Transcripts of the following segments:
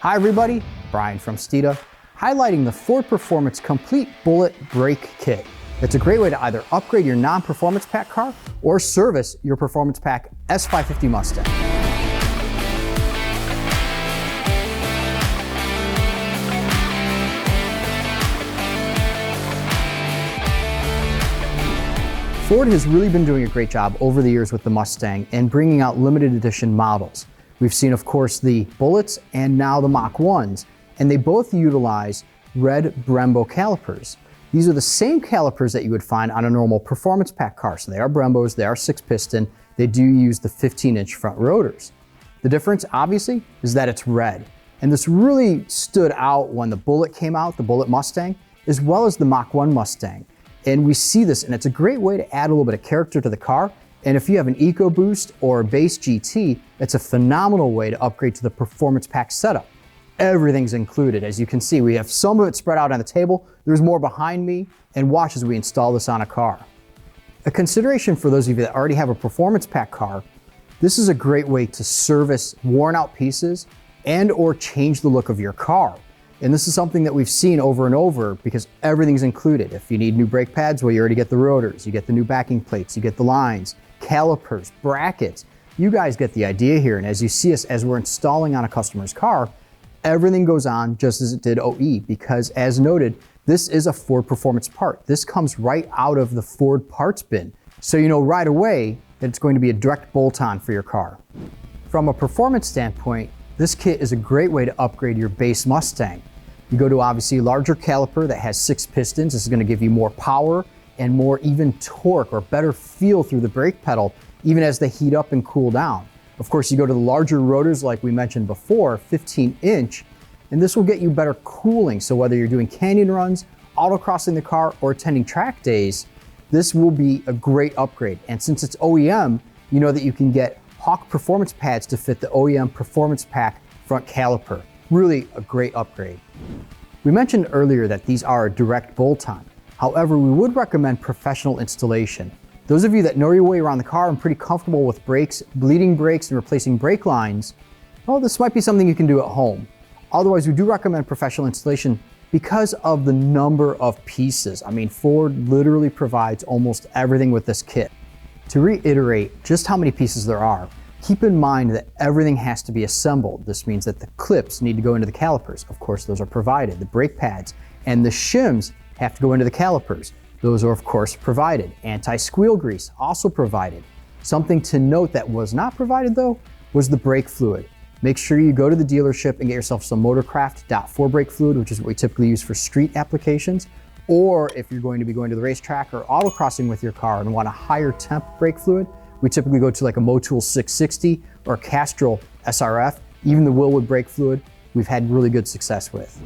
Hi everybody, Brian from Steeda, highlighting the Ford Performance Complete Bullet Brake Kit. It's a great way to either upgrade your non-Performance Pack car or service your Performance Pack S550 Mustang. Ford has really been doing a great job over the years with the Mustang and bringing out limited edition models. We've seen, of course, the Bullets and now the Mach 1s, and they both utilize red Brembo calipers. These are the same calipers that you would find on a normal Performance Pack car. So they are Brembos, they are 6-piston, they do use the 15-inch front rotors. The difference, obviously, is that it's red. And this really stood out when the Bullet came out, the Bullet Mustang, as well as the Mach 1 Mustang. And we see this, and it's a great way to add a little bit of character to the car. And if you have an EcoBoost or a base GT, it's a phenomenal way to upgrade to the Performance Pack setup. Everything's included. As you can see, we have some of it spread out on the table. There's more behind me, and watch as we install this on a car. A consideration for those of you that already have a Performance Pack car, this is a great way to service worn out pieces and or change the look of your car. And this is something that we've seen over and over because everything's included. If you need new brake pads, well, you already get the rotors, you get the new backing plates, you get the lines, calipers, brackets. You guys get the idea here. And as you see us, as we're installing on a customer's car, everything goes on just as it did OE because as noted, this is a Ford Performance part. This comes right out of the Ford parts bin. So you know right away that it's going to be a direct bolt-on for your car. From a performance standpoint, this kit is a great way to upgrade your base Mustang. You go to obviously a larger caliper that has 6 pistons. This is going to give you more power and more even torque or better feel through the brake pedal, even as they heat up and cool down. Of course, you go to the larger rotors like we mentioned before, 15-inch, and this will get you better cooling. So whether you're doing canyon runs, autocrossing the car, or attending track days, this will be a great upgrade. And since it's OEM, you know that you can get Hawk performance pads to fit the OEM Performance Pack front caliper. Really a great upgrade. We mentioned earlier that these are a direct bolt-on. However, we would recommend professional installation. Those of you that know your way around the car and pretty comfortable with brakes, bleeding brakes, and replacing brake lines, well, this might be something you can do at home. Otherwise, we do recommend professional installation because of the number of pieces. I mean, Ford literally provides almost everything with this kit. To reiterate just how many pieces there are, keep in mind that everything has to be assembled. This means that the clips need to go into the calipers. Of course, those are provided. The brake pads and the shims have to go into the calipers. Those are, of course, provided. Anti-squeal grease, also provided. Something to note that was not provided, though, was the brake fluid. Make sure you go to the dealership and get yourself some Motorcraft .4 brake fluid, which is what we typically use for street applications. Or if you're going to be going to the racetrack or autocrossing with your car and want a higher temp brake fluid, we typically go to like a Motul 660 or Castrol SRF. Even the Wilwood brake fluid, we've had really good success with.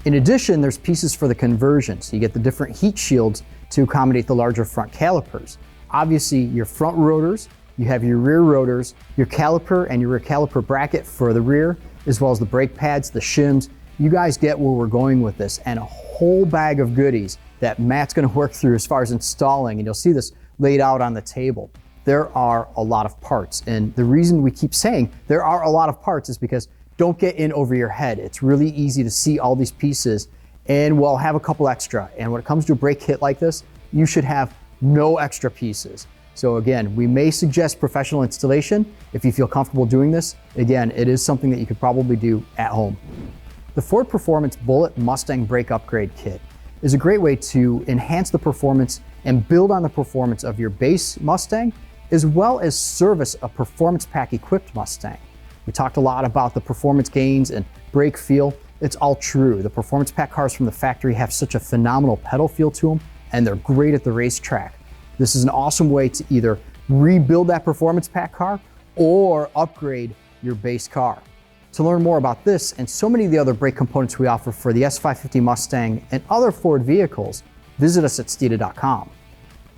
In addition, there's pieces for the conversion. So you get the different heat shields to accommodate the larger front calipers. Obviously, your front rotors, you have your rear rotors, your caliper and your rear caliper bracket for the rear, as well as the brake pads, the shims. You guys get where we're going with this, and a whole bag of goodies that Matt's gonna work through as far as installing, and you'll see this laid out on the table. There are a lot of parts, and the reason we keep saying there are a lot of parts is because don't get in over your head. It's really easy to see all these pieces, and we'll have a couple extra. And when it comes to a brake kit like this, you should have no extra pieces. So again, we may suggest professional installation if you feel comfortable doing this. Again, it is something that you could probably do at home. The Ford Performance Bullet Mustang Brake Upgrade Kit is a great way to enhance the performance and build on the performance of your base Mustang, as well as service a Performance Pack equipped Mustang. We talked a lot about the performance gains and brake feel. It's all true. The Performance Pack cars from the factory have such a phenomenal pedal feel to them, and they're great at the racetrack. This is an awesome way to either rebuild that Performance Pack car or upgrade your base car. To learn more about this and so many of the other brake components we offer for the S550 Mustang and other Ford vehicles, visit us at Steeda.com.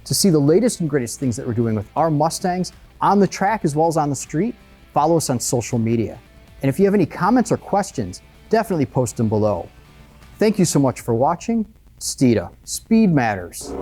To see the latest and greatest things that we're doing with our Mustangs on the track as well as on the street, follow us on social media. And if you have any comments or questions, definitely post them below. Thank you so much for watching. Steeda, speed matters.